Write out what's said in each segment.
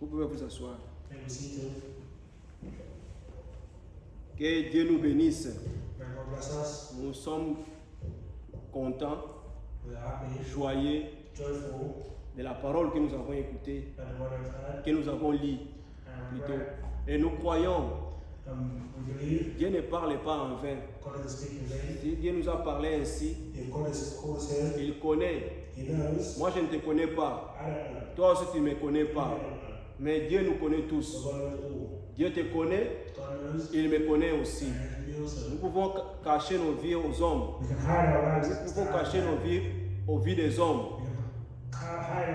Vous pouvez vous asseoir. May we see too. Que Dieu nous bénisse. May God bless us. Nous sommes contents, We are happy, joyeux joyful de la parole que nous avons écoutée, that the word of God que nous avons lue and plutôt. read. Et nous croyons, We believe Dieu ne parle pas en vain. God is speaking vain. Si Dieu nous a parlé ainsi, If God is called us here, il connaît. He knows. Moi, je ne te connais pas. I don't know. Toi aussi, tu ne me connais I pas. don't know. Mais Dieu nous connaît But tous. God knows all. Dieu te connaît, God knows. il me connaît aussi. And He also. Nous pouvons cacher nos vies aux hommes. We can hide our lives. Nous pouvons cacher nos vies aux vies des hommes, We can hide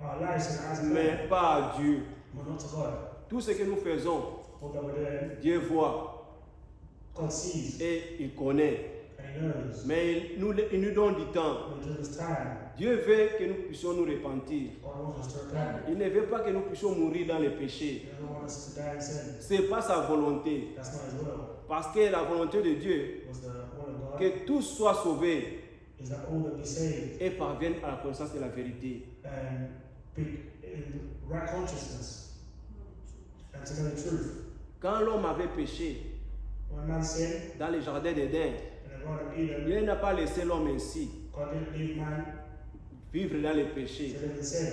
our lives in the eyes of God, mais pas à Dieu. but not to God. Tout ce que nous faisons, All that we're doing, Dieu voit God sees et il connaît. and He knows. Mais il nous donne du temps. But during this time, Dieu veut que nous puissions nous repentir. God wants us to repent. Il ne veut pas que nous puissions mourir dans les péchés. He doesn't want us to die in sin. Ce n'est pas sa volonté. That's not His will. Parce que la volonté de Dieu, Was the will of God que tous soient sauvés is that all that be saved et parviennent à la connaissance de la vérité. and be in right consciousness and to know the truth. Quand l'homme avait péché When man sinned dans le jardin d'Éden, in the Garden of Eden, Dieu n'a pas laissé l'homme ainsi God didn't leave man vivre dans les to péchés. live in sin.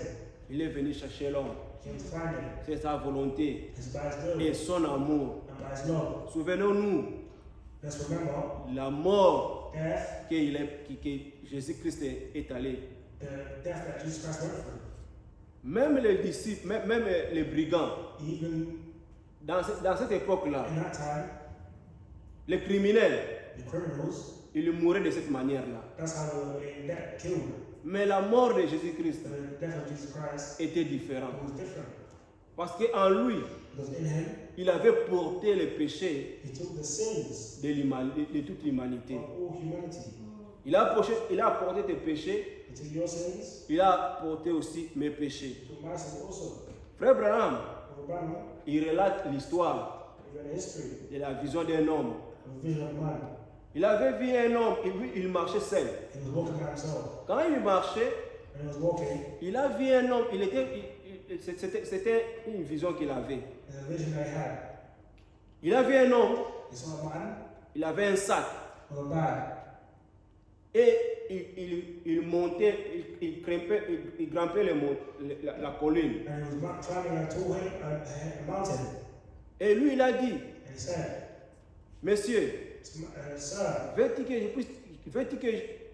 Il est venu chercher l'homme. He came to find him. C'est sa volonté It's by His will et son amour. and by His love. Souvenons-nous, Let's remember la mort death, que Jésus-Christ est allé. the death that Jesus Christ went through. Même les disciples, même les brigands, Even dans cette époque-là, in that time, les criminels, the criminals, ils mouraient de cette manière-là. that's how they were in death, killed. Mais la mort de Jésus-Christ The death of Jesus Christ était différente. was different. Parce qu'en lui, Because in Him, il avait porté les péchés He took the sins de toute l'humanité. of all humanity. Il a porté tes péchés, He took your sins, il a porté aussi mes péchés. He took my sins also. Frère Branham, Of Branham, il relate l'histoire even history, de la vision d'un homme. of the vision of man. Il avait vu un homme, il marchait seul. He was walking by himself. Quand il marchait, When he was walking, il a vu un homme, c'était une vision qu'il avait. there's a vision that he had. Il a vu un homme, He saw a man il avait un sac with a bag. et il montait, il grimpait la colline. And he was climbing a mountain. Et lui, il a dit, And he said, Monsieur, Sir, veux-tu que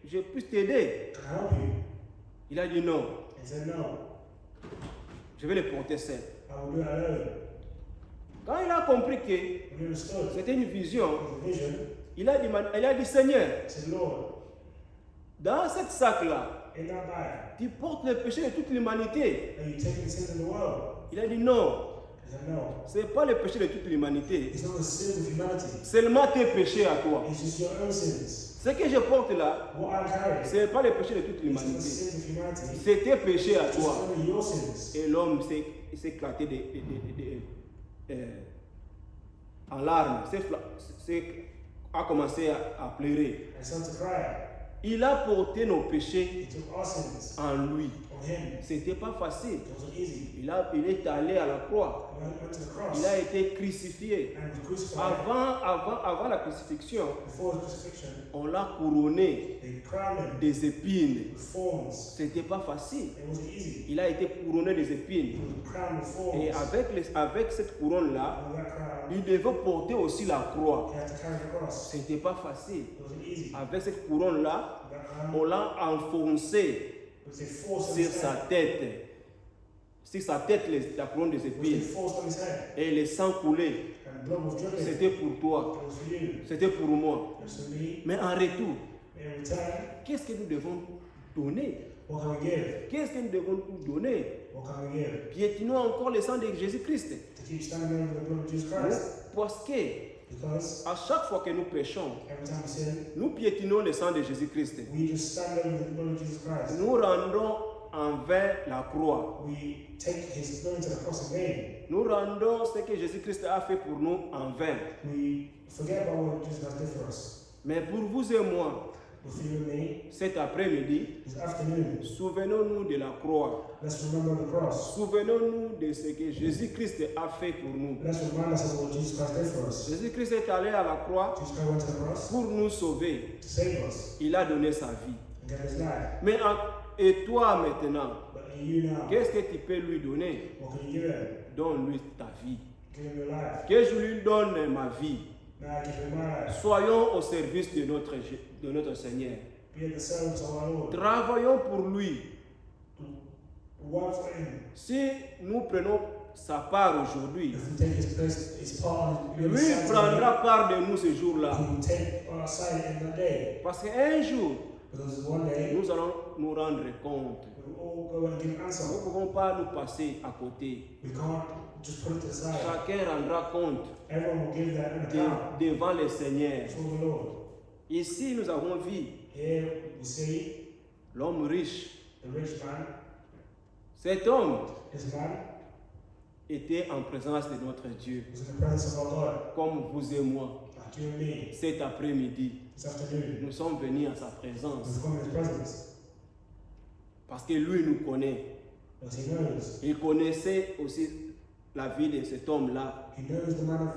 je puisse t'aider? can I help you? Il a dit non, He said, No, je vais le porter seul. I will do it alone. Quand il a compris que When he understood c'était une vision, it was a vision, il a dit Seigneur, he said, Lord, dans cette sac-là, in that bag, tu portes le péché de toute l'humanité. are you taking the sins of the world? Il a dit non, He said, No, ce n'est pas le péché de toute l'humanité, it's not the sins of humanity. seulement tes péchés à toi. It's just your own sins. Ce que je porte là, What I'm carrying, ce n'est pas le péché de toute it's not the l'humanité, sins of humanity. c'est tes péchés à It's toi. only your sins. Et l'homme s'est éclaté en larmes, a commencé à pleurer. And started to cry. Il a porté nos péchés He took our sins en lui. on Him. C'était pas facile. It wasn't easy. Il est allé à la croix. He went to the cross Il a été crucifié. and was crucified. Avant la crucifixion, Before the crucifixion, on l'a couronné they crowned him des épines. with thorns. C'était pas facile. It wasn't easy. Il a été couronné des He épines. was crowned with thorns. Et avec cette couronne-là, And with that crown, il devait porter aussi la croix. he had to carry the cross. C'était pas facile. It wasn't easy. Avec cette couronne-là, That crown, on l'a enfoncé it was a force on sur his sa head. tête. Sur sa tête, la couronne des It was a épines. force on his head. Et le sang coulait. And blood was dripping. C'était pour It toi. was for you. C'était pour moi. It was for me. Mais en retour, In return, qu'est-ce que nous devons donner? what can we give? Qu'est-ce que nous devons nous donner? What can we give? Piétinons encore le sang de Jésus-Christ. To keep standing over the blood of Jesus Christ. Parce que Because à chaque fois que nous péchons, every time we sin, nous piétinons le sang de Jésus-Christ. we just stand over the blood of Jesus Christ. Nous rendons envers la croix. We take His going to the cross in vain. Nous rendons ce que Jésus-Christ a fait pour nous en vain. We forget about what Jesus has done for us. Mais pour vous et moi, with you and me cet après-midi, this afternoon. souvenons-nous de la croix. Let's remember the cross. Souvenons-nous de ce que Jésus-Christ a fait pour nous. Let's remind us of what Jesus Christ did for us. Jésus-Christ est allé à la croix Jesus Christ went to the cross pour nous sauver. to save us Il a donné sa vie. and give his life. Mais et toi maintenant, But you now, qu'est-ce que tu peux lui donner? what can you give him? Donne-lui ta vie. Give him your life. Que je lui donne ma vie. Now I give him my life. Soyons au service de notre Seigneur. Be at the service of our Lord. Travaillons pour lui. Work for him. Si nous prenons sa part aujourd'hui, If we take his place, his part, lui prendra part de nous ce jour-là. he will take our side in that day. Parce qu'un jour, Because one day, nous allons nous rendre compte. we will all go and give Nous answer. ne pouvons pas nous passer à côté. We can't just put it to the side. Chacun rendra compte Everyone will give that an account devant le Seigneur. before the Lord. Ici, nous avons vu Here we see l'homme riche. the rich man, Cet homme this man, était en présence de notre Dieu, was in the presence of our God, comme vous et moi. like you and me, Cet après-midi, this afternoon. nous sommes venus à sa présence We've come in his presence parce que lui nous connaît. because he knows. Il connaissait aussi la vie de cet homme-là. He knows the man of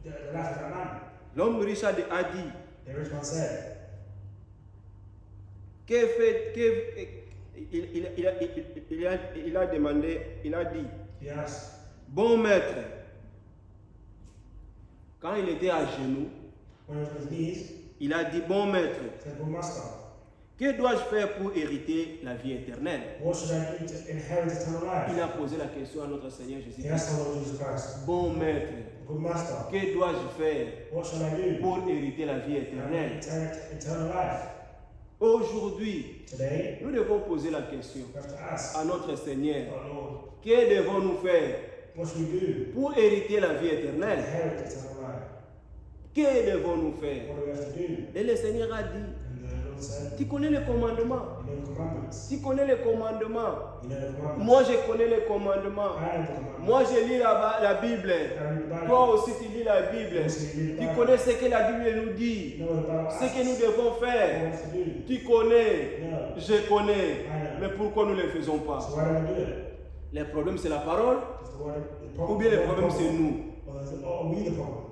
the life of that man. L'homme riche a dit, The rich man said, il a demandé, il a dit, he asked, bon maître, quand il était à genoux, when he was on his knees, il a dit, bon maître, he said, Good master, que dois-je faire pour hériter la vie éternelle? what should I do to inherit eternal Il life? a posé la question à notre Seigneur He Jésus-Christ. asked our Lord Jesus Christ, Bon maître, Good master, que dois-je faire what shall I do pour hériter la vie to éternelle? inherit eternal life? Aujourd'hui, Today, nous devons poser la question we have to ask à notre Seigneur, our Lord, que devons-nous faire what should we do pour hériter la vie to éternelle? inherit eternal life? Que devons-nous faire? What do we have to do? Et le Seigneur a dit, And the Lord said, tu connais les commandements. You know the commandments. Tu connais les commandements. You know the commandments. Moi, je connais les commandements. I know the commandments. Moi, je lis la Bible. I read the Bible. Toi aussi, tu lis la Bible. You also read the Tu Bible. connais ce que la Bible nous dit. You know what the Bible Ce que asks. nous devons What we faire. have to do. Tu connais. No. Je connais. I know. Mais pourquoi nous ne le faisons pas? So why don't we do it? Le problème, c'est la parole. Is the word the Ou problem? bien le the problème, c'est problem? nous. Or is it, are we the problem?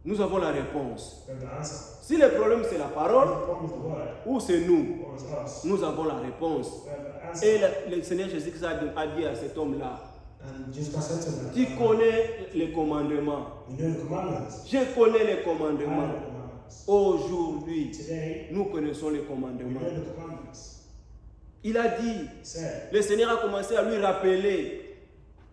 Nous avons la réponse. We have the answer. Si le problème, c'est la If parole, the problem is the word, ou c'est nous, or is us? nous avons la réponse. We have the answer. Et le Seigneur Jésus-Christ a dit à cet homme-là, And Jesus Christ said to them, tu connais les commandements. You know the commandments. Je connais les I know commandements. the commandments. Aujourd'hui, Today, nous connaissons les we commandements. know the commandments. Il a dit, He said, le Seigneur a commencé à lui rappeler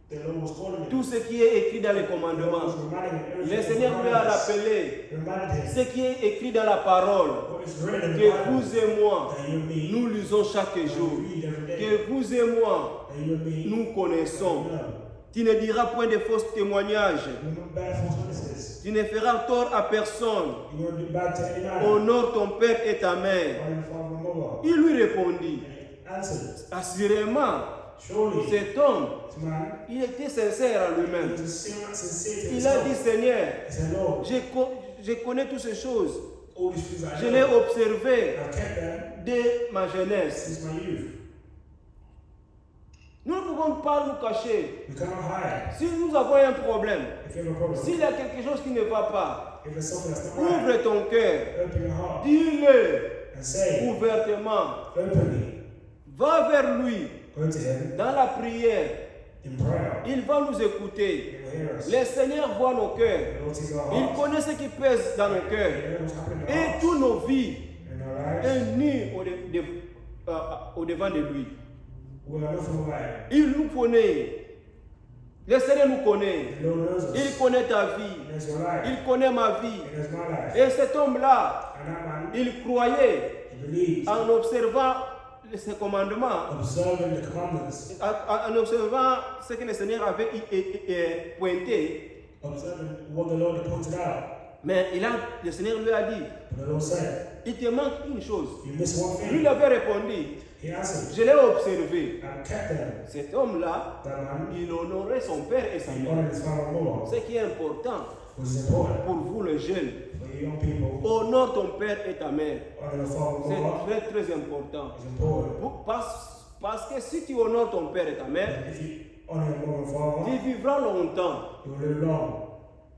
the Lord was calling tout him. ce qui est écrit dans les The Lord was commandements. reminding him Le everything Seigneur in the lui a commandments. rappelé He reminded him ce qui est écrit dans la parole. what is written in the Que Bible. vous et moi, That you and me, nous lisons chaque jour. we read every day. Que vous et moi, That you and me, nous connaissons. know. Tu ne diras point de faux témoignages. You won't bear false witnesses. Tu ne feras tort à personne. You won't do bad to any man. Honore ton père et ta mère. Or your father and mother. Il lui répondit, And he answered, assurément, surely, cet homme, this man, il était sincère en he lui-même. was sincere to Il a dit, himself. Seigneur, He said, Lord, je connais toutes ces choses. all these things I Je know, l'ai observé I've kept them dès ma jeunesse. since my youth. Nous ne pouvons pas nous cacher. We cannot hide. Si nous avons un problème, If you have a problem, s'il y a quelque chose qui ne va pas, if there's something that's not right, ouvre ton cœur, open your heart dis-le and say ouvertement. openly. Va vers lui Go to him dans la prière. in prayer. Il va nous écouter. He will hear us. Le Seigneur voit nos cœurs. The Lord sees our Il hearts. connaît ce qui pèse dans nos He cœurs. knows what's happening in our Et hearts. toutes nos vies In our lives, est nue au devant de lui. we are nothing away. Il nous connaît. Le Seigneur nous connaît. The Lord knows us. Il connaît ta He vie. knows your life. Il connaît ma vie. He knows my life. Et cet homme-là, And that man, il croyait he believes, en observant ses commandements, observing the commandments, en observant ce que le Seigneur avait pointé. observing what the Lord had pointed out. Mais le Seigneur lui a dit, But the Lord said, il te manque une chose. you miss one Lui, il thing. avait répondu, He answered, je l'ai observé. I've kept them. Cet homme-là, That man, il honorait son père et sa he mère. honored his father and mother, Ce qui est important which is important pour vous les jeunes, for young people, honore ton père et ta mère. honor your father and C'est mother très très important. is important. Parce que si tu honores ton père et ta mère, If you honor your mother and father, tu vivras longtemps you will live long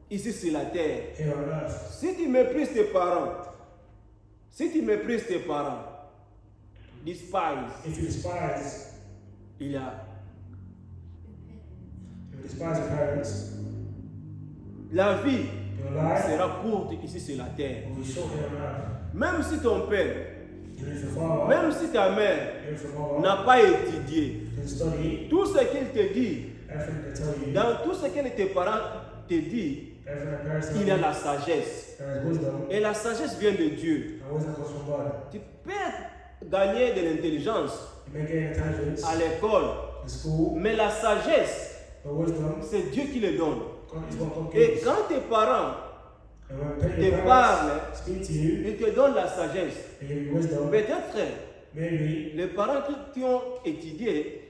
ici sur la terre. here on earth. Si tu méprises tes parents, despise, If you despise il y a your parents, la vie your life sera courte ici sur la terre. will be short here on earth. Même si ton père, Even if your father, même si ta mère even if your mother n'a pas étudié, didn't study, tout ce qu'il te dit, everything they tell you, dans tout ce que tes parents te disent, everything that parents tell il y a you, la sagesse. there is wisdom, Et la sagesse vient de Dieu. and wisdom comes from God. Tu peux gagner de l'intelligence You may gain intelligence à l'école, in school, mais la sagesse, but wisdom, c'est Dieu qui le donne. God is what God Et gives. quand tes parents And when te your parents parlent, speak to you, ils te donnent la sagesse. they give you wisdom, Peut-être maybe les parents qui ont étudié,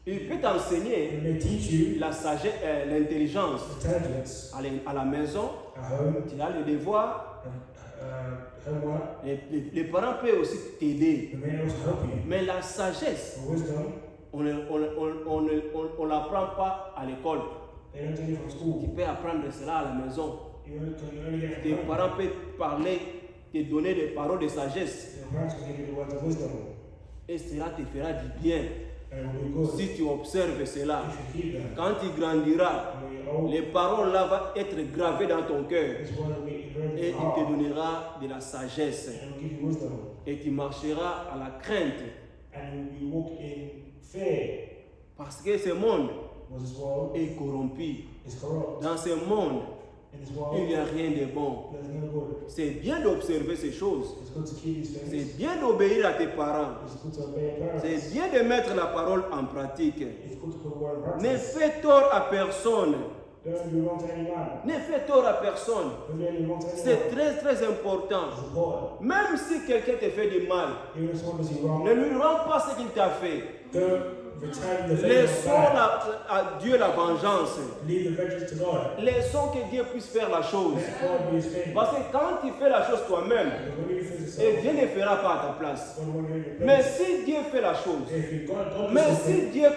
ils peuvent t'enseigner they may teach you la sagesse, l'intelligence intelligence à la maison. at home, Tu as le devoir. homework. Les parents peuvent aussi t'aider. They may also help you. Mais la sagesse, For wisdom, on ne l'apprend pas à l'école. they don't take it from Tu school. peux apprendre cela à la maison. You only get it Tes from home. parents peuvent parler, te donner des paroles de sagesse. Your parents will give you the words of wisdom, Et cela te fera du bien and it will be good si tu observes cela. if you keep them. Quand tu grandiras, And when you're old, les paroles là vont être gravées dans ton cœur. this word will be learned Et in il your te heart, donnera de la sagesse. and it will give you wisdom, Et tu marcheras à la crainte. and you will walk in fear. Parce que ce monde Was this world est corrompu. is corrupt. Dans ce monde, In this il world, n'y a rien de bon. there's no good. C'est bien d'observer ces choses. It's good to keep these things. C'est bien d'obéir à tes parents. It's good to obey your parents. C'est bien de mettre la parole en pratique. It's good to put the word in Ne practice. fais tort à personne. Don't do wrong to any man. Ne fais tort à personne. Don't do any wrong to C'est anyone. très très important. It's important. Même si quelqu'un te fait du mal, Even if someone does you wrong, ne lui rends pas ce qu'il t'a fait. don't return the favor Laissons back. à Dieu la vengeance. Leave the vengeance to God. Laissons que Dieu puisse faire la chose. Let God be his favor. Parce que quand tu fais la chose toi-même, Because when you do things et yourself, Dieu ne fera pas à ta place. God won't do it in your Mais place. si Dieu fait la chose, If you God mais does si something, Dieu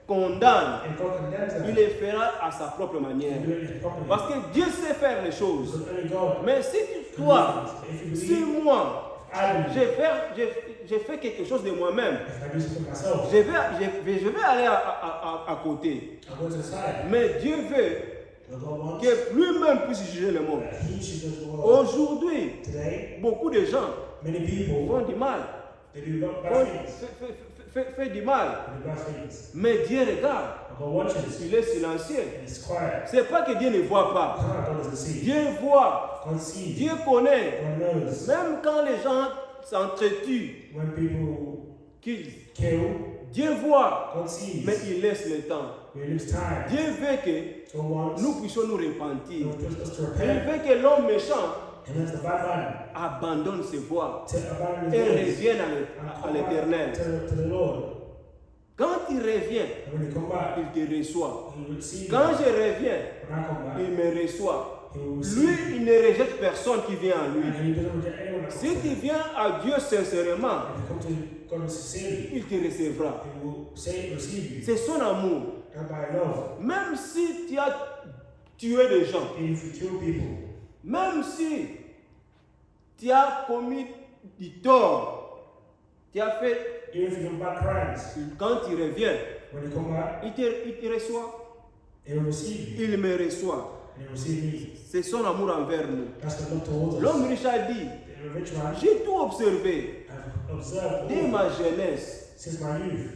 condamne, and God condemns them, il le fera à sa propre you manière. do it properly. Parce que Dieu sait faire les choses. Because only God Mais si can toi, do things. If you si believe, moi, I believe. j'ai fait quelque chose de moi-même, If I do something myself, je vais aller à côté. I go to the side. Mais Dieu veut But God wants que lui-même puisse juger le monde. that he should judge the world. Aujourd'hui, Today, beaucoup de gens many people, font du mal, they do bad font- things. fait du mal. They do bad things. Mais Dieu regarde, But God watches. il est silencieux. And it's quiet. C'est pas que Dieu ne voit pas. God doesn't see. Dieu voit, God sees. Dieu connaît. God knows. Même quand les gens s'entretuent, When people qu'ils kill, Dieu voit, God sees. mais il laisse le temps. We lose time. Dieu veut que God wants nous puissions nous repentir. us to Il repent. veut que l'homme méchant And that's the bad man. abandonne ses voies To abandon et his ways. revienne And à come back l'éternel. to the Lord. Quand il revient, And when you come back, il te reçoit. he will receive Quand you. je reviens, When I come back, il me reçoit. he will receive Lui, you. il ne rejette personne qui vient à lui. And he doesn't reject anyone that Si comes to tu him. viens à Dieu sincèrement, If you come to God sincerely, il te recevra. he will receive you. C'est son amour. And by love, Même si tu as tué des gens, if you kill people, même si tu as commis du tort, tu as fait, even if you do bad crimes, quand tu reviens, when you come back, il te reçoit. he will receive you. Il me reçoit. And he will receive me. C'est son amour envers nous. That's the love towards us. L'homme riche a dit, The rich man, j'ai tout observé I've observed dès all ma jeunesse. since my youth.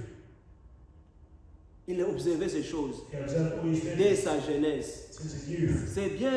Il a observé ces choses He observed all these dès things sa jeunesse. since his youth. C'est bien,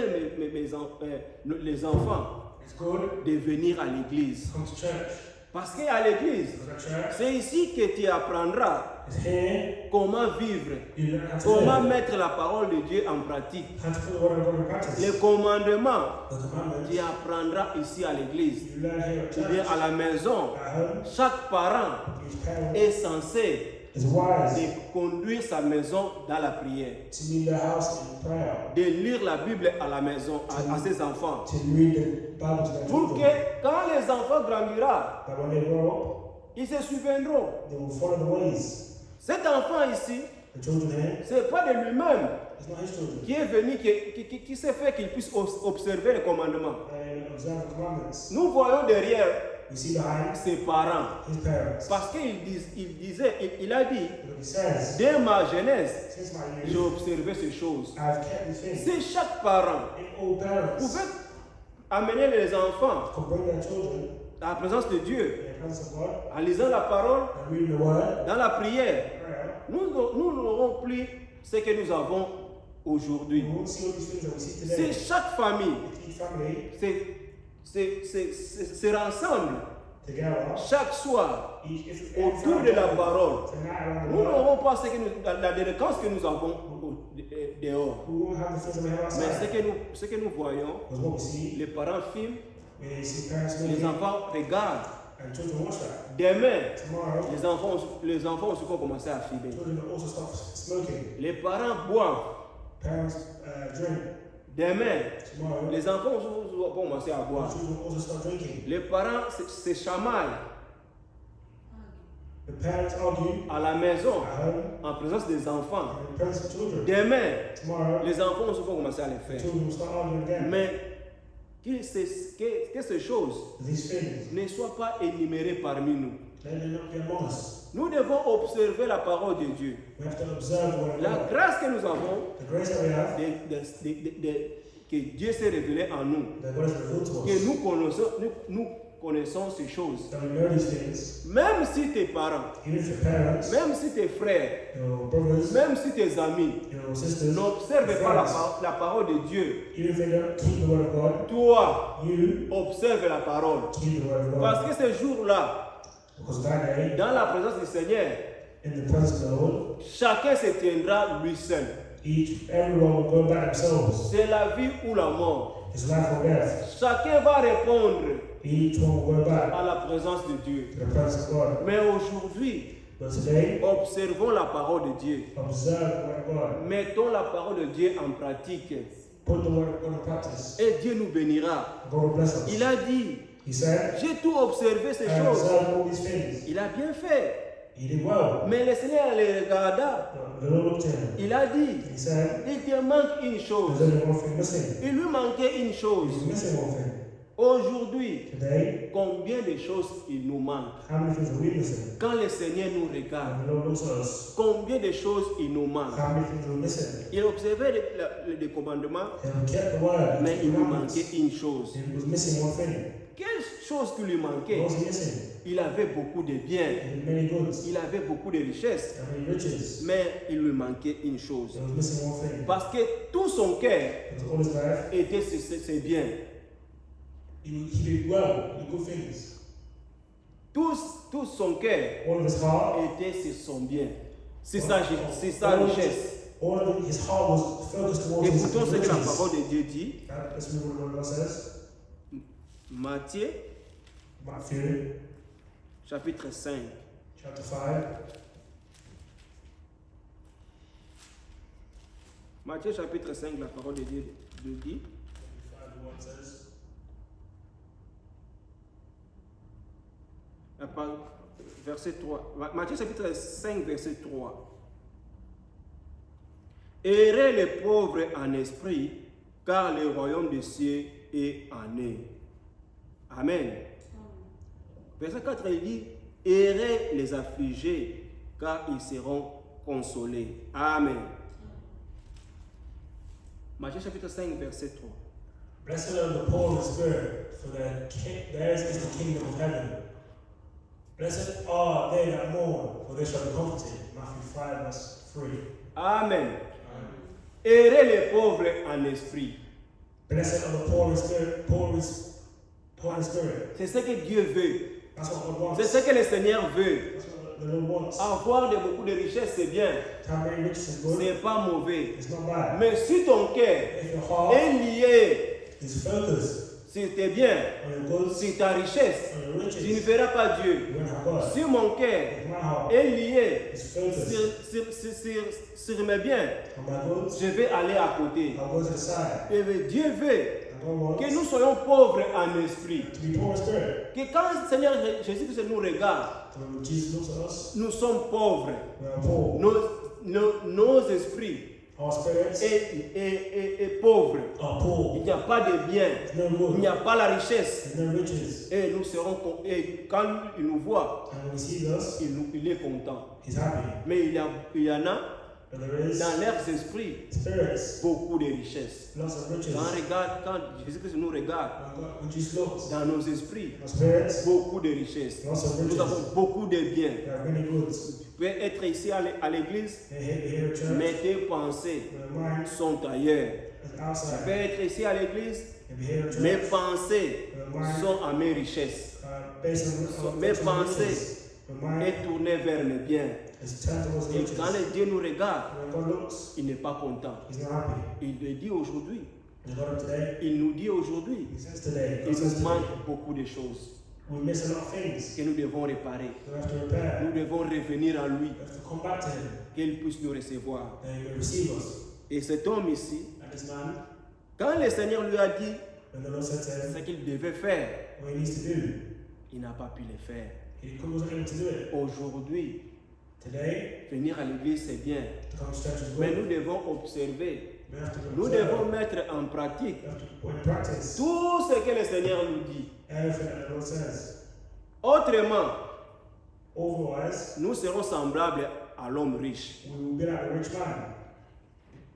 les enfants, It's good de venir à l'église. to come to church. Parce qu'à l'église, Because at church, c'est ici que tu apprendras it's here comment vivre, you learn how to comment live, mettre la parole de Dieu en pratique. how to put the word of God in practice. Les commandements, The commandments, tu apprendras ici à l'église. you learn here at Ou bien church. à la maison, At home, chaque parent each parent est censé It's wise de conduire sa maison dans la prière, to lead their house in prayer, de lire la Bible à la maison, à ses enfants. to read the Bible to their Pour children. que quand les enfants grandiront, That when they grow ils se souviendront. up, they will follow the ways. Cet enfant ici, The children here, ce n'est pas de lui-même it's not his children. qui est venu, qui s'est fait qu'il puisse observer les commandements. And observe the commandments. Nous voyons derrière We see behind ses parents. his parents. Parce qu'il il a dit, But he says, dès ma jeunesse, since my j'ai youth, observé ces choses. I've kept these things. Si chaque parent And all parents pouvait amener les enfants could bring their children à la présence de Dieu, in the presence of God en lisant la parole, and reading the word, dans la prière, prayer, nous n'aurons plus ce que nous avons we aujourd'hui. won't see all these things that we see Si today. chaque famille If each family se rassemble together, chaque soir each autour de la parole, tonight around the nous word, n'aurons pas ce que la délinquance que nous avons dehors. we won't have the things that we have Mais outside. ce que nous voyons, Because what we see, les parents filment, we see parents les making enfants regardent. and children watch that. Demain, Tomorrow, les enfants aussi vont commencer à filmer. children will also start smoking. Les parents boivent. Parents drink. Demain, Tomorrow, les enfants aussi vont commencer à boire. children will also start drinking. Les parents se chamaillent The parents argue à la maison at home en présence des enfants. and in presence of children. Demain, Tomorrow, les enfants aussi vont commencer à les the faire. children will start arguing again. Mais que ces choses These things, ne soient pas énumérées parmi nous. they may not be among us. Nous devons observer la parole de Dieu. We have to observe the word of La God. grâce que nous avons, The grace that we have, que Dieu s'est révélé en nous, that God has revealed to que us, nous connaissons ces choses. that we know these things, Même si tes parents, even if your parents, même si tes frères, your brothers, même si tes amis your sisters, n'observent pas la parole de Dieu, even if they don't keep the word of God, toi, you observe la parole. keep the word of God. Parce que ce jour-là, Because that day, dans la présence du Seigneur, in the presence of the Lord, chacun se tiendra lui seul. everyone will go by themselves. C'est la vie ou la mort. It's life or death. Chacun va répondre Each one will go back à la présence de Dieu. to the presence of God. Mais aujourd'hui, But today, observons la parole de Dieu. observe the word of God. Mettons la parole de Dieu en pratique. Put the word of God in practice. Et Dieu nous bénira. God will bless us. Il a dit, He said, j'ai tout observé ces I choses. observed all these things. Il a bien fait. He did well. Mais le Seigneur les regarda. The Lord looked at him. Il a dit, He said, il te manque une chose. there's only one thing missing. Il lui manquait une chose. He's missing one thing. Aujourd'hui, Today, combien de choses il nous manque? how many things are we missing? Quand le Seigneur nous regarde, And the Lord looks at us. combien de choses il nous manque? How many things are we missing? Il observait les commandements, And we kept the word. mais the il lui commandments. manquait une chose. He was missing one thing. Quelle chose qui lui manquait? What was he missing? Il avait beaucoup de biens, He had many goods il avait beaucoup de richesses, and many riches. mais il lui manquait une chose. He was missing one thing. Parce que tout son cœur Because all his life, était sur ses biens. he did well, he did good things. Tout son cœur All of his heart, était sur son bien, sur sa richesse. all of his heart was focused towards his Écoutons ce que la riches. parole de Dieu dit. Let's read what the word of God says. Matthieu, Matthew chapitre 5. chapter 5. Matthieu, chapitre 5, la parole de Dieu dit. Verset 3. Matthieu, chapitre 5, verset 3. Errez les pauvres en esprit, car le royaume des cieux est en eux. Amen. Verset 4, il dit, errez les affligés, car ils seront consolés. Amen. Matthieu chapitre 5, verset 3. Blessed are the poor in spirit, for theirs is the kingdom of heaven. Blessed are they that mourn, for they shall be comforted. Matthew 5, verse 3. Amen. Errez les pauvres en esprit. Blessed are the poor in spirit, poor in spirit. C'est ce que Dieu veut. That's what God wants. C'est ce que le Seigneur veut. That's what the Lord wants. Avoir beaucoup de richesses, c'est bien. To have many riches is good. C'est pas mauvais. It's not bad. Mais si ton cœur If your heart est lié is focused sur tes biens, on your goods, sur ta richesse, on your tu ne riches, verras pas Dieu. you won't have God. Si mon cœur If my heart est lié is focused sur mes biens, on my goods, je vais aller à côté. I'll go to the side. Et Dieu veut And God que wants nous soyons pauvres en esprit. to be poor in spirit. Que quand le Seigneur Jésus-Christ nous regarde, When Jesus looks at us, nous sommes pauvres. we are poor. Nos esprits Our spirits est pauvre. are poor. Il n'y a pas de biens. There's no Il n'y good. a pas la richesse. There's no riches. Et nous serons et quand il nous voit, And when he sees us, il est content. he's happy. Mais il y en a But there is dans leurs esprits spirits, beaucoup de richesses. lots of riches. Quand Jésus-Christ nous regarde, When Jesus looks, dans nos esprits, our spirits, beaucoup de richesses. lots of Nous riches. avons beaucoup de biens. There are many goods. Tu peux être ici à l'église, They're here at church. mais tes pensées Their mind sont ailleurs. is Tu outside. peux être ici à l'église, They'll be here at mes church. pensées Their mind sont à mes richesses. based on Mes riches. pensées Their mind est tourné vers mes biens. is turned towards Et riches. quand le Dieu nous regarde, When God looks, il n'est pas content. he's not happy. Il le dit aujourd'hui. The God of today, Il nous dit aujourd'hui. he says today, Il God says nous today, manque beaucoup de choses we miss a lot of things. que nous devons réparer. We have to repair. Nous devons revenir à lui, We have to come back to him. qu'il puisse nous recevoir. Then he will receive us. Et cet homme ici, And this man, quand le Seigneur lui a dit when the Lord said to him ce qu'il devait faire, what he needs to do, il n'a pas pu le faire. he wasn't able to do it. Aujourd'hui, Today, venir à l'église, c'est bien. to come to church is Mais good. nous devons observer. We have to Nous observe. devons mettre en pratique We have to put in practice tout ce que le Seigneur nous dit. everything that the Lord says. Autrement, Otherwise, nous serons semblables à l'homme riche. we will be like a rich man.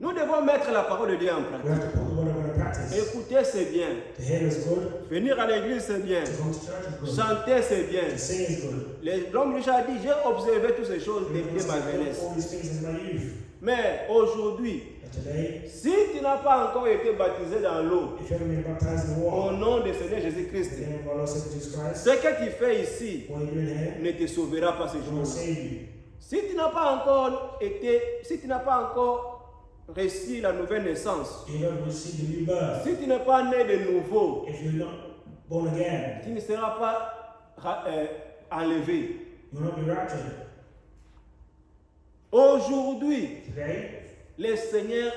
Nous devons mettre la parole de Dieu en We pratique. have to put the word of God in practice. Écouter, c'est bien. To hear is good. Venir à l'église, c'est bien. To come to church is good. Chanter, c'est bien. To sing is good. L'homme riche a dit, j'ai observé toutes ces choses depuis ma jeunesse. All these things in my youth. Mais aujourd'hui, And today, si tu n'as pas encore été baptisé dans l'eau, if you haven't been baptized in the au water, nom du Seigneur in Jésus-Christ, the name of our Lord Savior Jesus Christ, ce que tu fais ici what you're doing here, ne te sauvera pas ce it will jour. save you. Si tu n'as pas encore reçu la nouvelle naissance, If you haven't received the new birth, si tu n'es pas né de nouveau, if you're not born again, tu ne seras pas enlevé. you will not be raptured. Aujourd'hui, Today, le Seigneur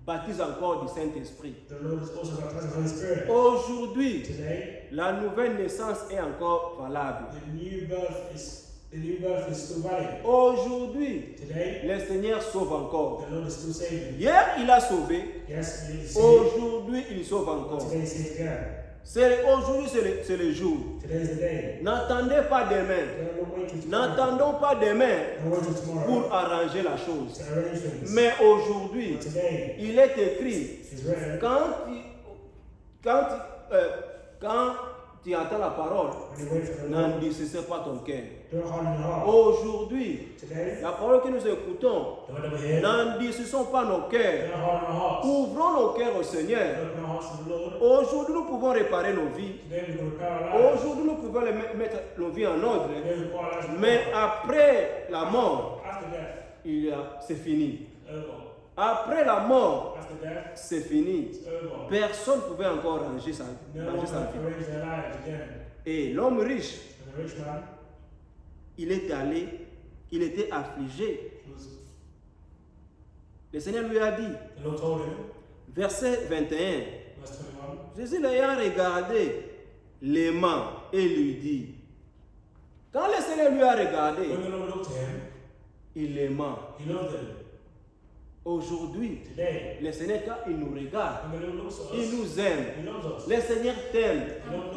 baptise encore du Saint-Esprit. the Lord is also baptized in the Holy Spirit. Aujourd'hui, Today, la nouvelle naissance est encore valable. the new birth is still valid. Aujourd'hui, Today, le Seigneur sauve encore. the Lord is still saving. Hier, il a sauvé. Yes, he is saving. Aujourd'hui, il sauve encore. Today, he saves again. Aujourd'hui, c'est le jour. Today is the day. N'attendez pas demain. Don't wait till tomorrow. N'attendons pas demain Don't wait till tomorrow pour arranger la chose. to arrange things. Mais aujourd'hui, But today, il est écrit, it's written, quand tu entends la parole, when you wait for the Lord, n'endurcissez pas ton cœur. don't harden your heart. Aujourd'hui, Today, la parole que nous écoutons, the word that we hear, n'endurcissons pas nos cœurs. don't harden our hearts. Ouvrons nos cœurs au Seigneur. Open our hearts to the Lord. Aujourd'hui, nous pouvons réparer nos vies. Today, we're going to repair our lives. Aujourd'hui, nous pouvons mettre nos vies en ordre. Today, we pour our lives in Mais order. après la mort, After death, c'est fini. it's over. Après la mort, After death, c'est fini. it's over. Personne ne pouvait encore ranger sa No one vie. can arrange their lives again. Et l'homme riche, And the rich man, il était affligé. he was, Le Seigneur lui a dit, the Lord told him, verset 21, verse 21, Jésus l'ayant regardé, l'aimant, et lui dit, quand le Seigneur lui a regardé, when the Lord looked at him, il l'aima. he loved him. Aujourd'hui, Today, le Seigneur, quand il nous regarde, when the Lord looks at il us, nous aime. he loves us. Le Seigneur t'aime.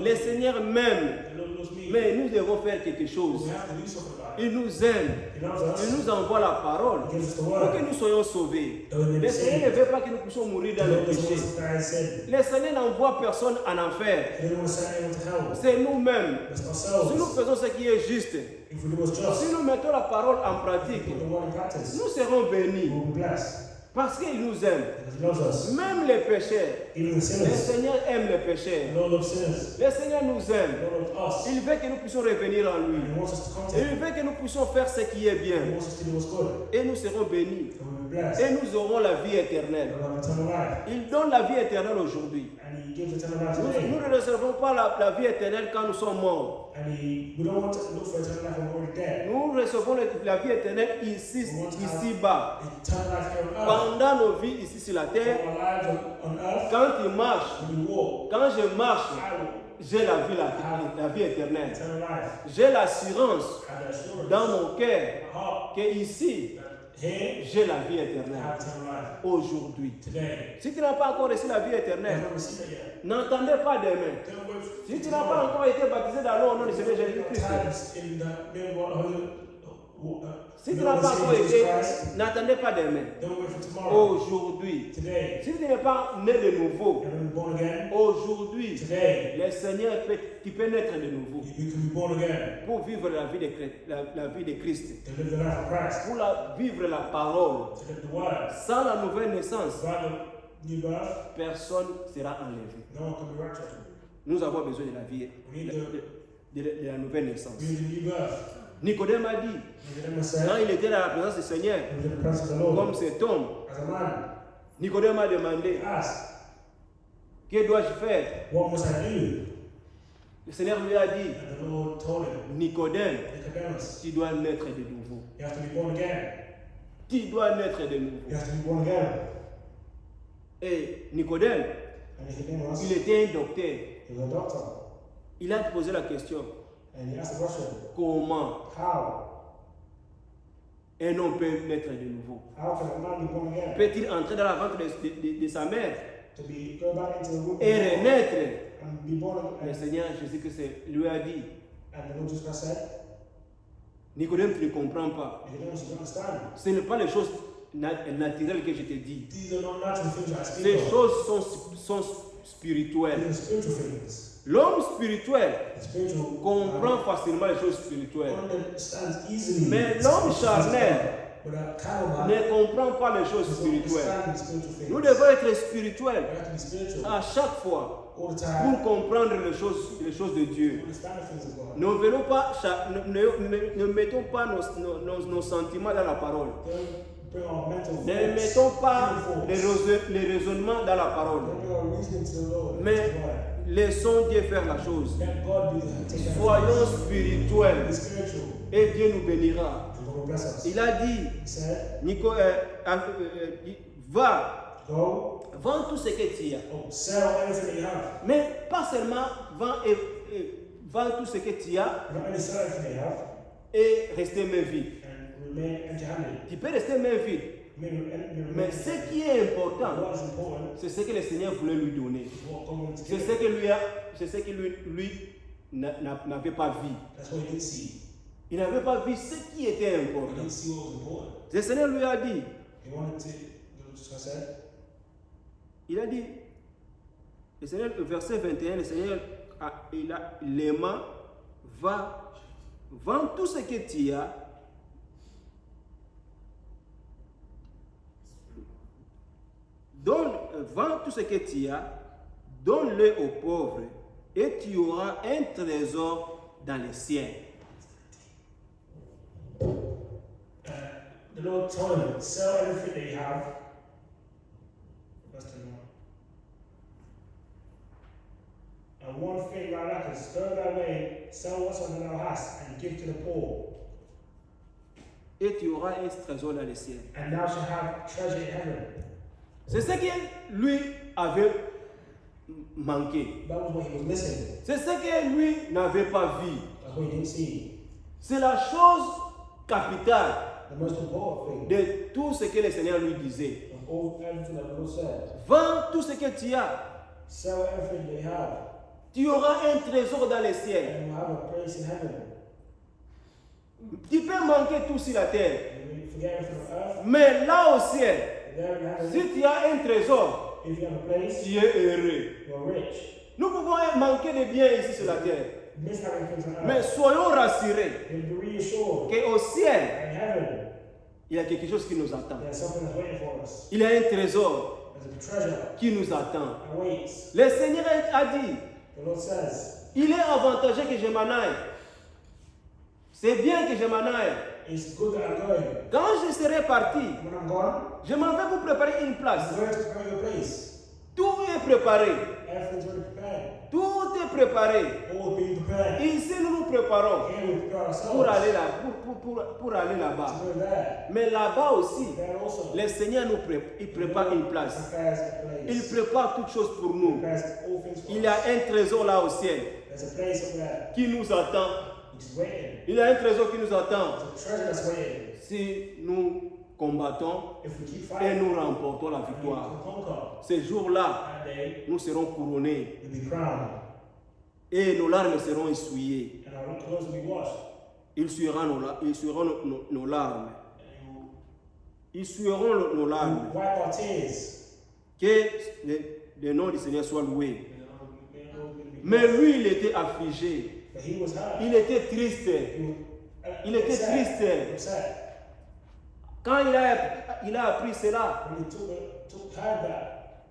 Le Seigneur m'aime. The Lord loves me. Mais nous devons faire quelque But chose. we have to do something about it. Il nous aime. He loves Il us. nous envoie la parole He gives us the pour word. que nous soyons sauvés. That we may Le be Seigneur ne saved. veut pas que nous puissions mourir The dans le Lord doesn't want péché. us to die in sin. Le Seigneur n'envoie personne en enfer. He doesn't want to send anyone to hell. C'est nous-mêmes. It's Si ourselves. nous faisons ce qui est juste, If we do what's just, si nous mettons la parole en pratique, put the word in practice, nous serons we bénis will be blessed. parce qu'il nous aime. Because he loves us. Même les pécheurs, Even the le sinners. Seigneur aime les The pécheurs. Lord loves sinners. Le Seigneur nous The aime. Lord loves us. Il veut que nous puissions revenir en lui. And he wants us to come to Et him. il veut que nous puissions faire ce qui est He bien. wants us to do what's good. Et nous serons bénis. And we'll be blessed. Et nous aurons la vie éternelle. We'll have eternal life. Il donne la vie éternelle aujourd'hui. And he He gives eternal life Nous today. ne recevons pas la vie éternelle quand nous sommes morts. And we don't want to look for eternal life when we're already dead. Nous recevons la vie éternelle ici-bas. Eternal life here on earth. Pendant nos vies ici sur la For terre, our lives on earth, quand il marche, when we walk, quand je marche, I j'ai la vie will éternelle. eternal life. J'ai l'assurance Have the assurance dans mon cœur my heart que ici, that here j'ai la vie I éternelle. have eternal life. Aujourd'hui. Today. Si tu n'as pas encore reçu la vie You éternelle, haven't received it yet. n'entendez pas demain. Don't wait for Si tu n'as pas encore été baptisé dans l'eau au nom du Seigneur Jésus-Christ, times in the name of Holy si tu n'as pas encore été, n'attendez pas demain. don't wait for tomorrow. Aujourd'hui. Today. Si tu n'es pas né de nouveau, You haven't been born again. aujourd'hui, Today. le Seigneur tu peux naître de nouveau You can be born again. pour vivre la vie de Christ, To live the life of Christ. pour vivre la parole. To live the word. Sans la nouvelle naissance, By the new birth, personne ne sera enlevé. no one can be raptured. Nous avons besoin de la vie, We need de la nouvelle naissance. we need a new birth. Nicodème a dit, Nicodemus quand said, il était dans la présence du Seigneur, he was in the presence of the Lord. comme cet homme, As a man, Nicodème a demandé, he asked, que dois-je faire? what must I do? Le Seigneur lui a dit, And the Lord told him, Nicodème, Nicodemus, tu dois naître de nouveau. you have to be born again. Tu dois naître de nouveau. You have to be born again. Et Nicodème, And Nicodemus, il était un docteur. he was a doctor. Il a posé la question, And he asked the question, comment how? un homme peut naître de nouveau? How can a man be born again? Peut-il entrer dans la ventre de sa mère To go back into the womb et of renaître? and be born Le again. Seigneur Jésus-Christ lui a dit, And the Lord Jesus Christ said, Nicodème, tu ne comprends pas. Nicodemus, you don't understand. Ce n'est pas les choses naturelles que je te dis. These are not natural things that I speak Ces of. choses sont spirituelles. These are spiritual things. L'homme spirituel The spiritual comprend facilement les choses spirituelles. understands easily. Mais l'homme charnel But a carnal man ne comprend pas les choses does not spirituelles. understand the spiritual things. Nous devons être spirituels We have to be spiritual à chaque fois all the pour time. comprendre les choses de To Dieu. understand the things of God. Ne venons pas, ne mettons pas nos sentiments dans la parole. Don't bring our mental Ne thoughts, mettons pas human thoughts. les raisonnements dans la parole. Don't bring our reasoning to the Lord. Mais to God. laissons Dieu faire la chose. Let God be the take care of Soyons us. spirituels Be spiritual. et Dieu nous bénira. And God will bless us. Il a dit, He said, va, go, vends tout ce que tu as. sell everything that you have. Mais pas seulement vends tout ce que tu as Not only sell everything that you have et rester main vide. and remain empty-handed. Tu peux rester main vide. Mais ce qui est important, What is important c'est ce que le Seigneur voulait lui donner. is what God wanted to C'est give. ce que lui n'avait pas vu. That's what he didn't see. Il n'avait pas vu ce qui était He important. didn't see what was important. Le Seigneur lui a dit, He wanted to, just like I said, il a dit, le Seigneur, au verset 21, le Seigneur, l'aimant, va, vends tout ce que tu as, vends tout ce que tu as, donne-le aux pauvres, et tu auras un trésor dans les cieux. the Lord told him, sell everything that you have. Verse 21. And one thing thou lackest, go thy way, sell whatsoever thou hast, and give to the poor, Et tu auras un trésor dans les cieux. and thou shalt have treasure in heaven. C'est ce que lui avait manqué. That was what he was missing. C'est ce que lui n'avait pas vu. That's what he didn't see. C'est la chose capitale The most important thing de tout ce que le Seigneur lui disait. of all everything that the Lord said. Vends tout ce que tu as. Sell everything that you have, Tu auras un trésor dans les cieux. and you have a place in heaven. Tu peux manquer tout sur la terre. And you forget everything on earth, Mais là au ciel, and there in heaven, si tu as un trésor, if you have a place, tu es heureux. you're rich. Nous pouvons manquer de biens ici sur la terre. Miss having things on Mais earth. soyons rassurés You'll be reassured qu'au ciel, in heaven il y a quelque chose qui nous attend. there's something that's waiting for us. Il y a un trésor There's a treasure qui nous attend. that waits. Le Seigneur a dit, The Lord says, il est avantageux que je m'en aille. C'est bien que je m'en aille. it's good that I'm going. Quand je serai parti, When I'm gone, je m'en vais vous préparer une place. I'm going to prepare your place. Tout est préparé. Everything's already prepared. Tout est préparé. All being prepared. Ici, nous nous préparons Here we prepare ourselves pour aller là, pour aller là-bas. to go there. Mais là-bas aussi, There also, le Seigneur il prépare une place. prepares a place. Il prépare toutes choses pour nous. Prepares all things for Il y us. a un trésor là au ciel There's a place up there qui nous attend. which is waiting. Il y a un trésor qui nous attend There's a treasure that's waiting. si nous combattons If we keep et fighting, nous remportons la we victoire. can conquer. Ces jours-là, That day, nous serons couronnés we'll be crowned. et nos larmes seront essuyées. And our clothes will be washed. Ils sueront nos larmes. And Ils sueront nos we'll larmes. wipe our tears. Que le nom du Seigneur soit loué. But Mais lui, il était affligé. he was hurt. Il était triste. Il était triste. Upset. Quand il a appris cela, When he heard that,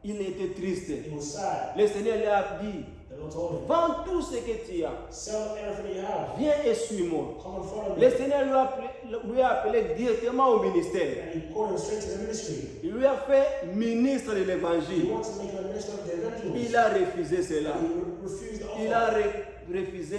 il était triste. he was sad. Le Seigneur lui a dit, The Lord told him, vends tout ce que tu as. sell everything you have. Viens et suis-moi. Come and follow Le me. Seigneur lui a appelé directement au ministère. And he called him straight to the ministry. Il lui a fait ministre de He l'évangile. wanted to make him a minister of the evangelists. Il a refusé cela. He refused the Il a offer. refusé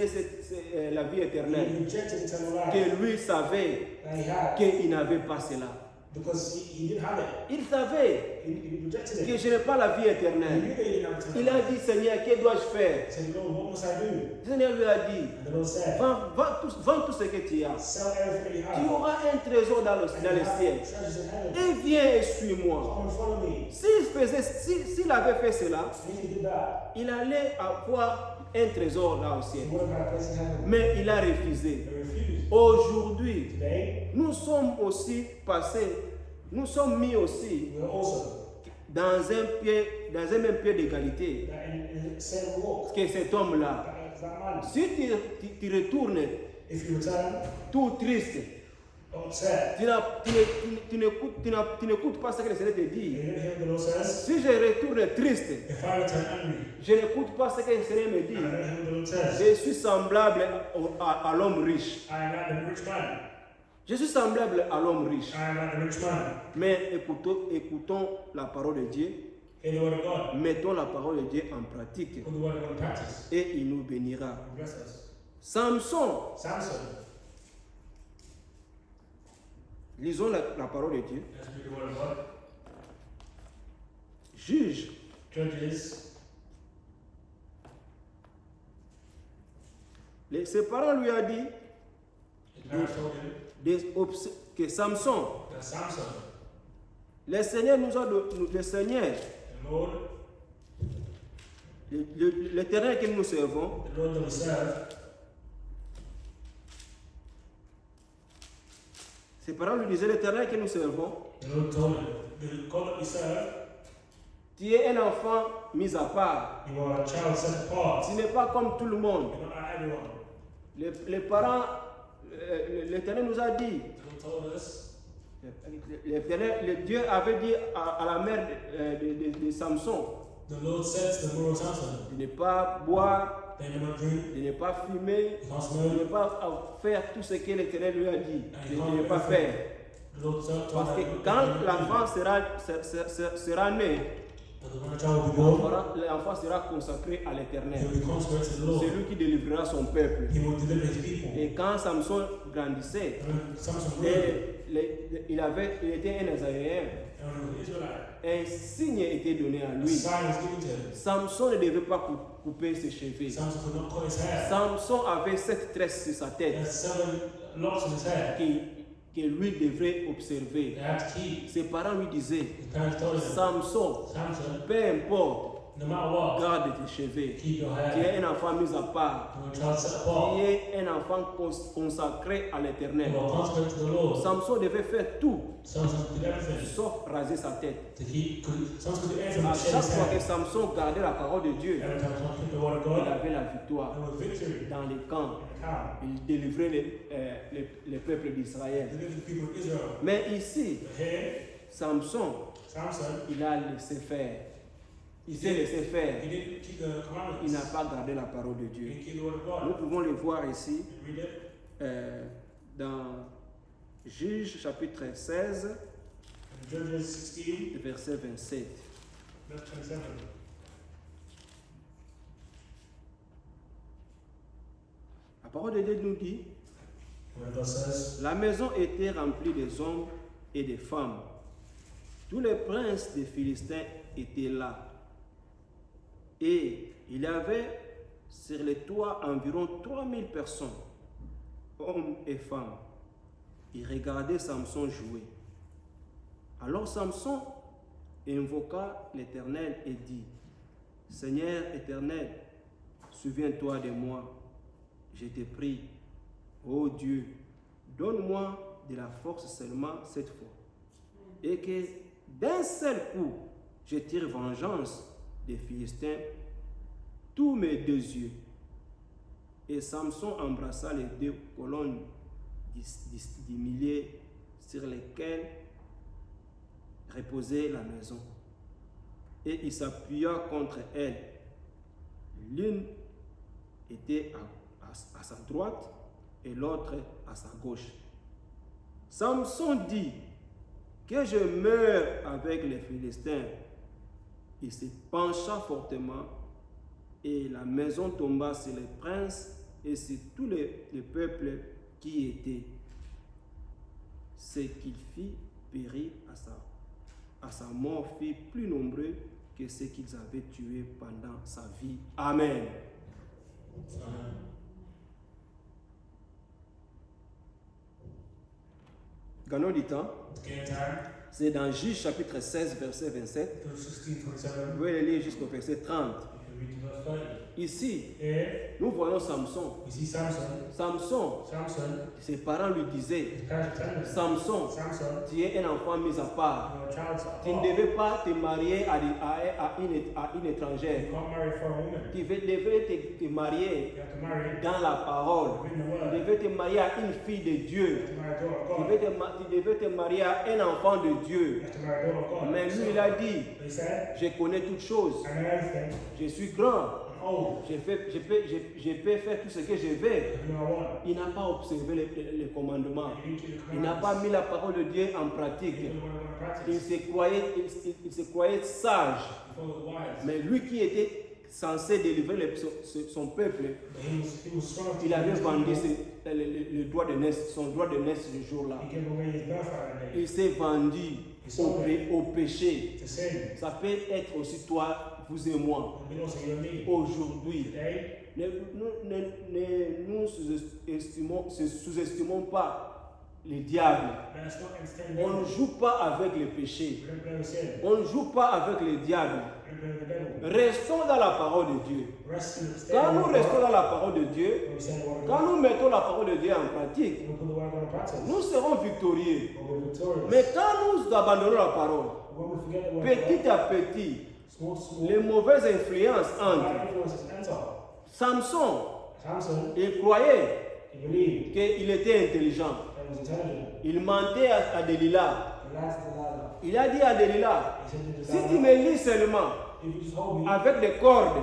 la vie He éternelle. rejected eternal life Que lui savait that he had qu'il n'avait pas cela. because he didn't have it. Il savait He rejected que it. je n'ai pas la vie He éternelle. knew that he didn't have eternal Il a life. dit, Seigneur, que dois-je faire? He said, Lord, what must I do? Le Seigneur lui a dit, And the Lord said, vends tout ce que tu as. sell everything you Tu have. auras un trésor dans And le you have ciel. treasures in heaven. Et viens et suis-moi. Come and follow me. S'il avait fait cela, And if he did that, il allait avoir un trésor là au ciel. he would have had a place in heaven. Mais il a refusé. He refused. Aujourd'hui, Today, nous sommes aussi passés, nous sommes mis aussi we are also dans un même pied d'égalité in the same walk. que cet homme-là. That man. Si tu retournes If you return tout triste, upset, tu n'écoutes pas ce que le Seigneur te you dit. didn't hear what the Lord says. Si je retourne triste, If I return angry, je n'écoute pas ce que le Seigneur me I dit. don't hear what the Lord says. Je suis semblable à l'homme riche. I am like the rich man. Je suis semblable à l'homme riche. I am like the rich man. Mais écoutons la parole de Dieu. Hear the word of God. Mettons la parole de Dieu en pratique. Put the word of God in practice. Et il nous bénira. And bless us. Samson, Samson. lisons la parole de Dieu. Let's read the word of God. Juge, Judges. ses parents lui ont dit His parents told him que Samson, that Samson, le Seigneur nous a le Seigneur, the Lord, l'éternel que nous servons, the Lord that we serve, ses parents lui disaient, l'éternel que nous servons, the Lord told him, the God that we serve, tu es un enfant mis à part. you are a child set apart. Tu n'es pas comme tout le monde. You're not like everyone. Les parents, l'éternel nous a dit, The Lord told us, le Dieu avait dit à la mère de Samson the Lord said to the mother of Samson, de ne pas boire, they may not drink, de ne pas fumer, you can't de ne smoke. pas faire tout ce que l'éternel lui a dit de ne pas faire. The Lord told Parce que them, quand l'enfant sera né, when the child will be born, l'enfant sera consacré à he l'éternel. will be consecrated to the C'est Lord. lui qui délivrera son peuple. He will deliver his people. Et quand Samson grandissait, And when Samson grew, il était un Nazaréen. and when he was an Israelite, Un signe était donné à a lui. sign was given to him. Samson ne devait pas couper ses cheveux. Samson could not cut his hair. Samson avait 7 tresses sur sa He tête had 7 locks in his hair. que lui devrait They observer. had to keep. Ses parents lui disaient, His parents told him, Samson, Samson, peu importe, no matter what, garde tes cheveux. keep your Tu hair. es un enfant mis à part. You are a child set Tu apart. es un enfant consacré à l'éternel. You are consecrated to the Lord. Samson devait faire tout, Samson did everything sauf raser sa tête. to keep. Samson could do everything À to shave chaque his fois que hair. Samson gardait la parole de Dieu, Every time Samson kept the word of il God, avait la victoire. there was victory Dans les camps, in the camp. il délivrait les peuples d'Israël. Delivered the people of Israel. Mais ici, But here, Samson, Samson, il a laissé faire. Il s'est laissé faire. he didn't keep the Il n'a commandments. pas gardé la parole de He Dieu. didn't keep the word of Nous God. pouvons le voir ici You read it dans Juge chapitre 16, in Judges 16, verset 27. verse 27. La parole de Dieu nous dit, Where God says, la maison était remplie des hommes et des femmes. Tous les princes des Philistins étaient là. Et il y avait sur les toits environ 3000 personnes, hommes et femmes. Ils regardaient Samson jouer. Alors Samson invoqua l'Éternel et dit, Seigneur éternel, souviens-toi de moi. Je te prie, ô Dieu, donne-moi de la force seulement cette fois. Et que d'un seul coup, je tire vengeance des Philistins, tous mes deux yeux. Et Samson embrassa les deux colonnes du millier sur lesquelles reposait la maison. Et il s'appuya contre elle. L'une était à sa droite et l'autre à sa gauche. Samson dit, que je meure avec les Philistins. Il se pencha fortement et la maison tomba sur les princes et sur tous les peuples qui étaient. Ce qu'il fit périr à sa mort fit plus nombreux que ceux qu'ils avaient tués pendant sa vie. Amen. Gagnons du temps. Gain time. C'est dans Juge chapitre 16, verset 27. Verse 16, 27. Vous pouvez le lire jusqu'au verset 30. You can read to verse 30. Ici, Here, nous voyons Samson. we see Samson. Samson, ses parents lui disaient, His parents tell him, Samson, Samson, tu es un enfant mis à part. you're a child. Tu ne devais pas te marier à une étrangère. You can't marry a foreign woman. Tu devais te marier You have to marry dans la parole. within the Tu word. devais te marier à une fille de Dieu. You have to marry a daughter of Tu God. devais te marier à un enfant de Dieu. You have to marry a daughter of God. Mais lui, So, il a dit, he said, je connais toutes choses. I know everything. Je suis grand. I'm old. Je peux faire tout ce que je veux. I do what I want. Il n'a pas observé les commandements. You need to do the Il n'a pas commandments. mis la parole de Dieu en You pratique. do what I want to Il practice. se croyait sage. You follow the wise. Mais lui qui était censé délivrer son peuple, But he was strong. il avait vendu le droit de naissance, son droit de naissance ce jour-là. He gave away his birthright that day. Il s'est vendu au péché. To sin. Ça peut être aussi toi, vous et moi. And also you and me. Aujourd'hui, Today, nous sous-estimons pas le diable. let's not entertain On ne the devil. joue pas avec le péché. We don't play with sin. On ne joue pas avec le diable. We don't play with the devil. Restons dans la parole de Dieu. Rest in the stay Quand in nous the restons word. dans la parole de Dieu, When we say the word of quand God, nous mettons la parole de Dieu en pratique, we put the word of God in practice. nous serons victorieux. We're victorious. Mais quand nous abandonnons la parole, When we forget the word of petit God, à petit, small to small, les mauvaises influences entrent. bad influences enter. Samson, Samson, il croyait he believed qu'il était intelligent. that he was intelligent. Il mentait à Delilah. He lied to Delilah. Il a dit à Delilah, He said to si tu Delilah, me lis seulement if you just hold me avec des cordes,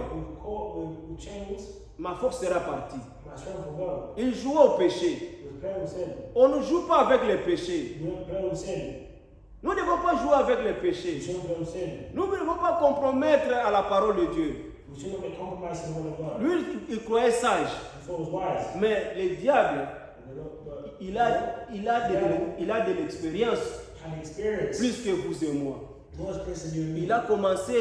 with chains, ma force sera partie. my strength will go. Il jouait au péché. He was playing with sin. On ne joue pas avec les péchés. You don't play with sin. Nous ne devons pas jouer avec les You péchés. shouldn't play with sin. Nous ne devons pas compromettre à la parole de Dieu. We shouldn't make compromise in the word of God. Lui, il croyait sage. He thought it was wise. Mais le diable, But il a de l'expérience had experience plus que vous et moi. more experience than you and me. Il a commencé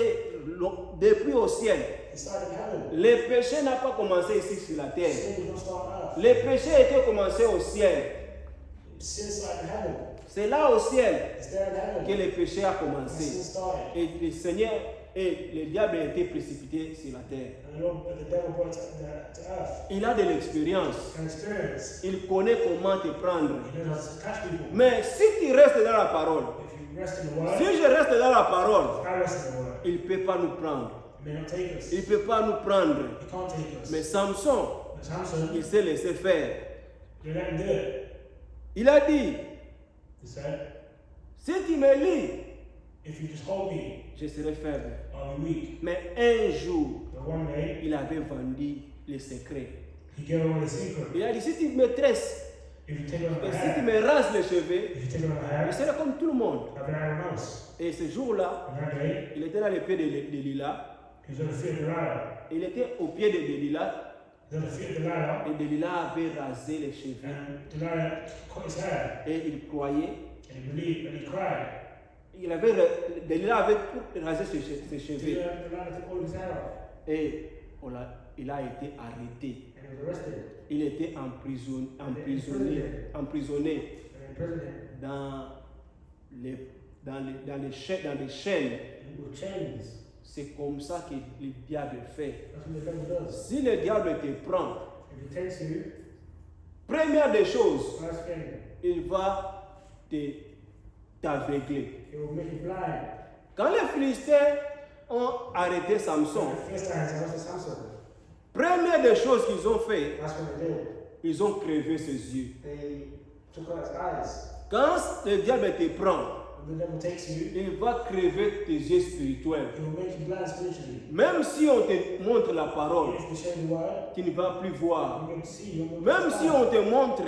depuis au ciel. He started in heaven. Le péché n'a pas commencé ici sur la terre. Sin did not start on earth. Le péché était commencé au ciel. Sin started in heaven. C'est là au ciel It's there in que heaven. le péché a And sin commencé. started. Et le Seigneur et le diable a été précipité sur la terre. And the devil brought it to earth. Il a de l'expérience. An experience. Il connaît comment te prendre. He knows how to catch people. Mais si tu restes dans la parole, If you rest in the word, si je reste dans la parole, if I rest in the word, il ne peut pas nous prendre. it may not take us. Il ne peut pas nous prendre. It can't take us. Mais Samson, But Samson, il s'est laissé faire. they let him do it. Il a dit, He said, si tu me lis, if you just hold me, je serai faible. I'll be weak. Mais un jour, But one day, il avait vendu les secrets. he gave away the secret. Il a dit, si tu me tresses, If you take it on et the si tu hair, me rases les cheveux, if you take it on the je hair, serai comme tout le monde. like an iron mouse. Et ce jour-là, And that day, il était dans les pieds de Delilah. he was on the feet of Delilah. Il était au pied de Delilah. He's at the feet of Delilah. Et Delilah avait rasé les cheveux. And Delilah cut his hair. Et il croyait. And he believed and he cried. Delilah avait tout rasé ses cheveux. Delilah took all his hair off. Et il a été arrêté. And he was arrested. Il était emprisonné And they imprisoned him. dans les chaînes. With chains. C'est comme ça que le diable fait. That's what the devil does. Si le diable te prend, If he takes you, première des choses, first thing, il va t'aveugler. it will make you blind. Quand les Philistins ont arrêté Samson, The Philistines arrested Samson. première des choses qu'ils ont fait, That's what they did. ils ont crevé ses yeux. They took out his eyes. Quand le diable te prend, When the devil takes you, il va crever tes yeux spirituels. it will make you blind spiritually. Même si on te montre la parole, If they show you the word, tu ne vas plus voir. you won't see. You won't Même si on te montre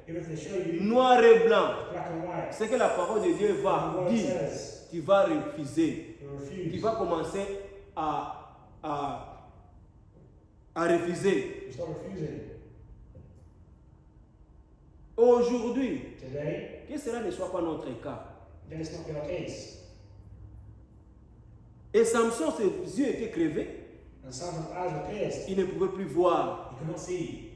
Even if they show you noir et blanc, black and white, ce que la parole de Dieu the va word dire, says, tu vas refuser. you refuse. Tu vas commencer à refuser. You start refusing. Aujourd'hui, Today, que cela ne soit pas notre cas. then it's not your case. Et Samson, ses yeux étaient crevés. And Samson's eyes were pierced. Il ne pouvait plus voir. He could not see.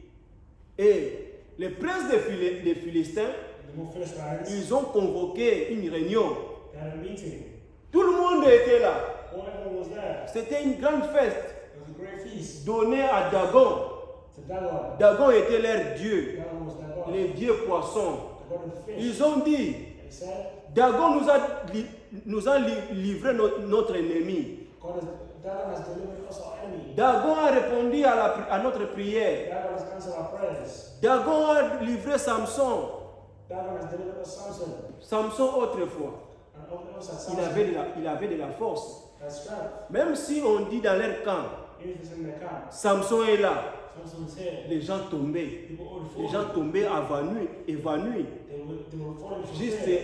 Et les princes des Philistins, The more Philistines, ils ont convoqué une réunion. they had a meeting. Tout le monde était là. Everyone was there. C'était une grande fête It was a great feast. donnée à Dagon. To Dagon. Dagon était leur dieu, Dagon was their god. les dieux poissons. The god of the fish. Ils ont dit, And he said, Dagon nous a livré notre ennemi. Dagon has delivered us our enemy. Dagon a répondu à notre prière. Dagon has answered our prayers. Dagon a livré Samson. Dagon has delivered us Samson. Samson autrefois, And also il Samson avait de la force. has strength. Même si on dit dans leur camp, Even if it's in their camp, Samson est là, Samson's here. les gens tombaient. People already Les fallen. gens tombaient évanouis, They were falling from juste fear.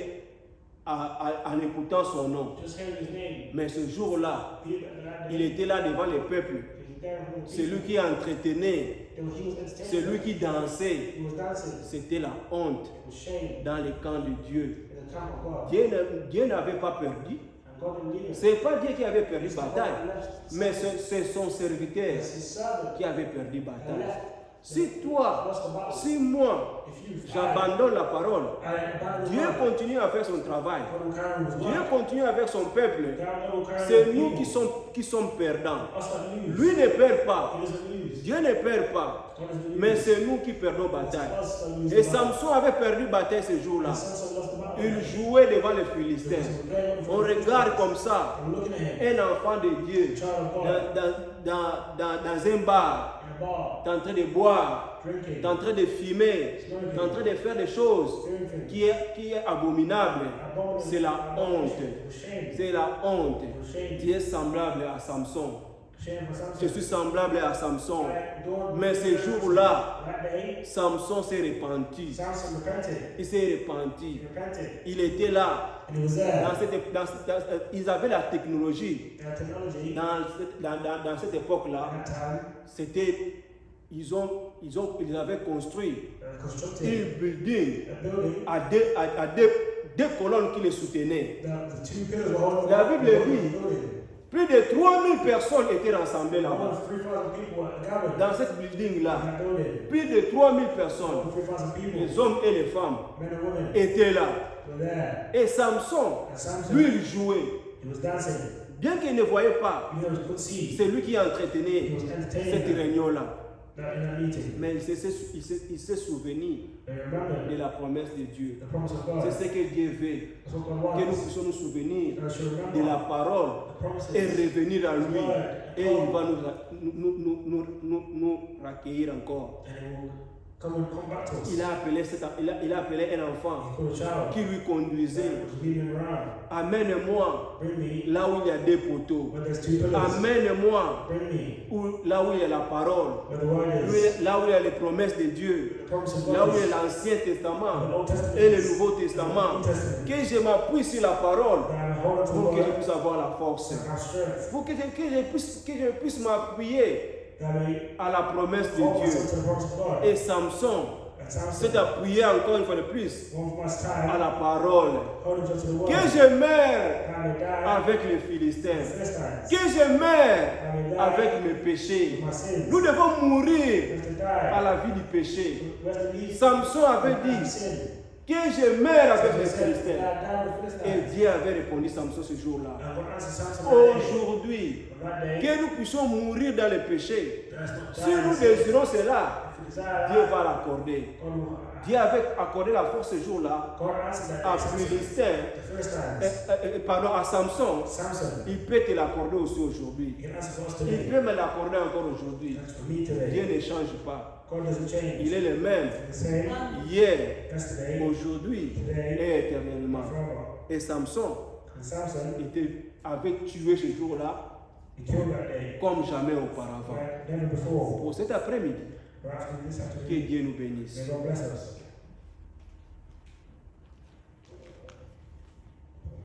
en écoutant son nom. Just hearing his name. Mais ce jour-là, Be it that il day, était là devant le peuple. he was there with the C'est lui people. qui entretenait, He was entertaining. c'est lui qui dansait. He was dancing. C'était la honte It was shame dans le camp de Dieu. in the camp of God. Dieu n'avait pas perdu. And God didn't leave him. Ce n'est pas Dieu qui avait perdu It's la not bataille, God left. mais c'est son serviteur It's his servant qui avait perdu la that bataille. left. Si toi, Lost the battle. si moi, If j'abandonne la parole, I abandon Dieu God, continue à faire son travail. God will carry his Dieu work. continue avec son peuple. God will carry C'est his nous people. qui sommes perdants. Us that lose. Lui ne perd pas. He doesn't lose. Dieu ne perd pas. God doesn't Mais lose. c'est nous qui perdons It's bataille. us that lose Et the battle. Samson avait perdu bataille ce jour-là. And Samson lost the battle. Il jouait devant les Philistins. Because he was there in On front of the regarde Philistines. comme ça And we're looking at him. un enfant de Dieu Child of God. dans un bar, In a bar. t'es en train de boire, Drinking. t'es en train de fumer, t'es en train de faire des choses Doing things. qui est abominable. Abominable. C'est la honte. It was shame. C'est la honte. It was shame. Tu es semblable à Samson. Shame for Samson. Je suis semblable à Samson. Don't Mais ce jour-là, That day, Samson s'est repenti. Samson repented. Il s'est repenti. He repented. Il était là. And he was there. Ils avaient la technologie. And technology, Dans cette époque-là, at that time, c'était, ils avaient construit constructed un building a building. à deux colonnes qui les soutenaient. The two pillars were holding La up Bible the dit, building. plus de 3000 personnes étaient rassemblées More là-bas, than 3,000 people were gathered dans ce in building-là. that building. Plus de 3000 personnes, More than 3,000 people, les hommes et les femmes, men and women, étaient là. were there. Et Samson, And Samson, lui, il jouait. he was dancing. Bien qu'il ne voyait pas, You know, he could see. c'est lui qui He entretenait was entertaining cette them réunion-là. in that meeting. Mais il s'est souvenu They remembered de la promesse de Dieu. the promise of God. C'est ce que Dieu veut. That's what God Que nous wants. puissions nous souvenir And I should de remember la parole the promises. et revenir à His lui. word. Et il va nous accueillir encore. And he will come back to us. Il a appelé un enfant He called a child. qui lui conduisait. That was leading him around. Amène-moi Bring me là où il y a des poteaux. where there's two pillars. Amène-moi Bring me là où il y a la parole. where the word is. Là où il y a les promesses de Dieu. The promise of Là où God il y is. a l'Ancien The Testament Old Testament et le is. Nouveau The Testament. New Testament. Que je m'appuie sur la parole That I hold on to the pour que je word puisse avoir la force. and have strength. Pour que je puisse m'appuyer that we à la promesse de focus Dieu. on the promise of God. Et Samson And Samson, s'est appuyé encore une fois de plus one more à time, la parole. hold himself to the word. Que je meurs I may die avec les the Philistins. Philistines. Que je meurs I may die avec mes péchés. my sins. Nous devons mourir We have to die. à la vie du péché. We have to leave Samson avait our dit sin. que je meurs avec He les said, Philistins. "I die with the Et Philistines." Dieu avait répondu Samson ce jour-là. And what answered Samson that day? Aujourd'hui, On that day, que nous puissions mourir dans le péché. let us not Si die in nous sin. désirons cela, If we desire Dieu that, va l'accorder. God will- Dieu avait accordé la force ce jour-là God answered that à day. Samson, Philistin, the Philistines. pardon, à Samson. Samson, Il peut te l'accorder aussi aujourd'hui. he can answer for us Il today. peut me l'accorder encore aujourd'hui. That's for me Dieu today. ne change pas. God doesn't change. Il est le même The same hier, yesterday, aujourd'hui today, et éternellement. and forever. Et Samson And Samson, avait tué ce jour-là he killed that day comme jamais auparavant. like never before. Pour cet après-midi, But after this que afternoon, Dieu nous bénisse. may God bless us.